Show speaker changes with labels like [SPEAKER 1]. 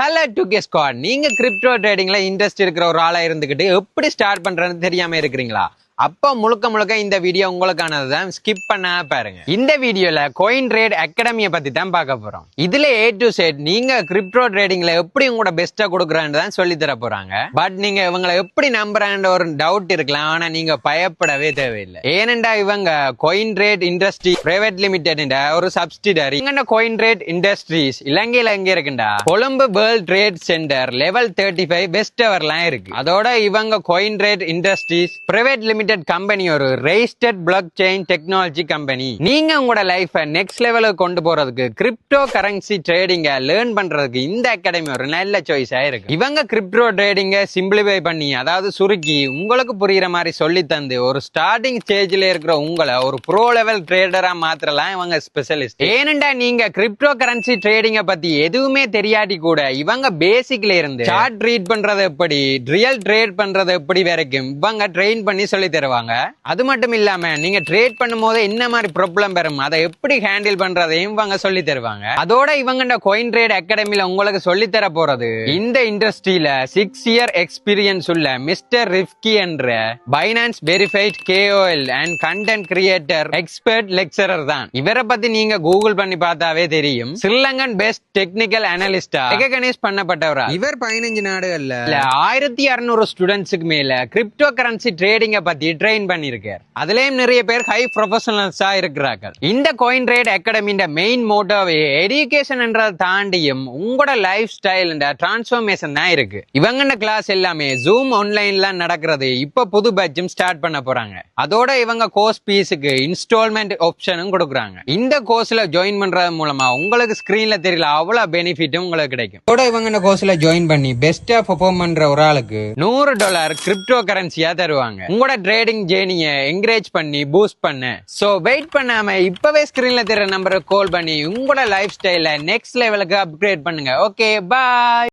[SPEAKER 1] Hello டுகே squad. நீங்க crypto ட்ரேடிங்ல இன்ட்ரெஸ்ட் இருக்கிற ஒரு ஆளா இருந்துகிட்டு எப்படி ஸ்டார்ட் பண்றதுன்னு தெரியாம இருக்கிறீங்களா? அப்ப முழுக்க இந்த வீடியோ உங்களுக்கானதுதான். ஸ்கிப் பண்ண பாருங்க. இந்த வீடியோல கோயின் ட்ரேட் அகாடமியை பத்தி தான் பார்க்க போறோம். இதுல A to Z நீங்க கிரிப்டோ ட்ரேடிங்ல எப்படி உங்களோட பெஸ்டா கொடுக்குறான்னு தான் சொல்லி தர போறாங்க. பட் நீங்க இவங்களை எப்படி நம்புறான்ற ஒரு டவுட் இருக்கலாம். ஆனா நீங்க பயப்படவே தேவையில்லை. ஏனென்றா இவங்க coin trade industry private limited ஒரு சப்சிடரி. இங்க கோயின் ட்ரேட் இண்டஸ்ட்ரீஸ் இலங்கையில எங்க இருக்குண்டா Colombo world trade center level 35 பெஸ்ட் எவர்லாம் இருக்கு. அதோட இவங்க coin trade industries private limited company ஒரு registered block chain technology company. நீங்க உங்களோட லைஃப நெக்ஸ்ட் லெவலுக்கு கொண்டு போறதுக்கு கிரிப்டோ கரன்சி ட்ரேடிங்க லேர்ன் பண்றதுக்கு இந்த அகாடமி ஒரு நல்ல சாய்ஸா இருக்கு. இவங்க கிரிப்டோ ட்ரேடிங்க சிம்பிளிஃபை பண்ணி, அதாவது சுருக்கி உங்களுக்கு புரியுற மாதிரி சொல்லி தந்து ஒரு ஸ்டார்டிங் ஸ்டேஜ்ல இருக்கிற உங்களை ஒரு ப்ரோ லெவல் ட்ரேடரா மாத்திரலாம் இவங்க ஸ்பெஷலிஸ்ட். ஏனெண்டா நீங்க கிரிப்டோ கரன்சி ட்ரேடிங்க பத்தி எதுவுமே தெரியாட்டி கூட இவங்க பேசிக்ல இருந்து சார்ட் ரீட் பண்றது எப்படி, ரியல் ட்ரேட் பண்றது எப்படி வரைக்கும் இவங்க ட்ரெயின் பண்ணி சொல்லி தருவாங்க. அது மட்டும் இல்லாம நீங்க ட்ரேட் பண்ணும்போது என்ன மாதிரி ப்ராப்ளம் வரும், அதை எப்படி ஹேண்டில் பண்றதையும் இவங்க சொல்லி தருவாங்க. அதோட இவங்க கோயின் ட்ரேட் அகாடமில உங்களுக்கு சொல்லி தர போறது இந்த இண்டஸ்ட்ரியில 6 இயர் எக்ஸ்பீரியன்ஸ் உள்ள மிஸ்டர் ரிஃப்கி என்ற finance verified KOL and content creator expert lecturer தான். இவரை பத்தி நீங்க கூகுள் பண்ணி பார்த்தாவே தெரியும். ஸ்ரீலங்கன் பெஸ்ட் டெக்னிக்கல் அனலிஸ்டா ரெகக்னைஸ் பண்ணப்பட்டவரா. இவர் 15 நாடுகள்ல 1600 ஸ்டூடெண்ட்ஸ்க்கு மேல கிரிப்டோ கரன்சி ட்ரேடிங்க பத்தி ட்ரெயின் பண்ணிருக்கார். அதுலயும் நிறைய பேர் ஹை ப்ரொஃபஷனல்ஸா இருக்கிறார்கள். இந்த கோயின் ட்ரேட் அகாடமியோட மெயின் மோட்டோவே எஜுகேஷன் என்றதை தாண்டியும் உங்களோட லைஃப் ஸ்டைல் டிரான்ஸ்ஃபர்மேஷன் தான் இருக்கு. இவங்க கிளாஸ் எல்லாமே ஜூம் ஆன்லைன்ல நடக்கிறது. இப்ப புது பேட்சும் ஸ்டார்ட் பண்ண போறாங்க. அதோட இவங்க கோர்ஸ் பீஸுக்கு இன்ஸ்டால்மெண்ட் ஆப்ஷனும் கொடுக்குறாங்க. இந்த கோர்ஸ்ல ஜாயின் பண்றது மூலமா உங்களுக்கு ஸ்கிரீன்ல தெரியல அவ்வளவு பெனிஃபிட்டும் உங்களுக்கு கிடைக்கும். அதோட இவங்க கோர்ஸ்ல ஜாயின் பண்ணி பெஸ்டா பெர்ஃபார்ம் பண்ற ஒரு ஆளுக்கு $100 கிரிப்டோ கரன்சியா தருவாங்க. உங்களோட ட்ரேடிங் ஜேர்னிய என்கரேஜ் பண்ணி பூஸ்ட் பண்ண. சோ வெயிட் பண்ணாம இப்பவே ஸ்கிரீன்ல தெரியற நம்பருக்கு கால் பண்ணி உங்களோட லைஃப் ஸ்டைல நெக்ஸ்ட் லெவலுக்கு அப்கிரேட் பண்ணுங்க. ஓகே, பாய்.